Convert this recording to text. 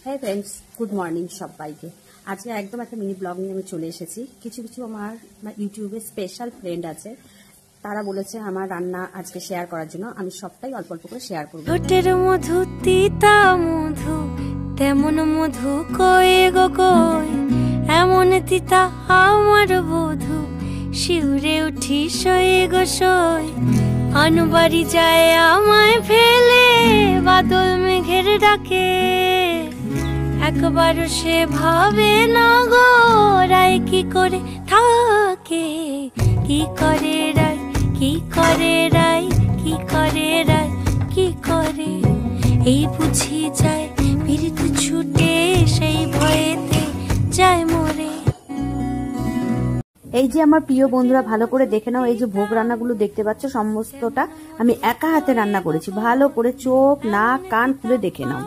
হ্যাঁ friends, good morning সবাইকে। আজকে একদম একটা মিনি ব্লগ নিয়ে আমি চলে এসেছি। কিছু কিছু আমার ইউটিউবে স্পেশাল ফ্রেন্ড আছে, তারা বলেছে আমার রান্না আজকে শেয়ার করার জন্য। আমি সবটাই অল্প অল্প করে শেয়ার করবো। ঠোঁটের মধু তিতা মধু, তেমন মধু কয়ে গো কই, এমন তিতা আমার বধূ, শিউরে উঠি সয়ে গো সই। আনবাড়ি যায় আমায় ফেলে, বাদল মেঘের ডাকে, একবার সে ভাবে না গো রায় কি করে থাকে, কি করে রায়, কি করে রায়, কি করে রায়, কি করে। এই বুঝি যায় পীড়িত ছুটে, সেই ভয়েতে যায় মরে। এই যে আমার প্রিয় বন্ধুরা, ভালো করে দেখে নাও। এই যে ভোগ রান্নাগুলো দেখতে পাচ্ছ, সমস্তটা আমি একা হাতে রান্না করেছি। ভালো করে চোখ নাক কান খুলে দেখে নাও।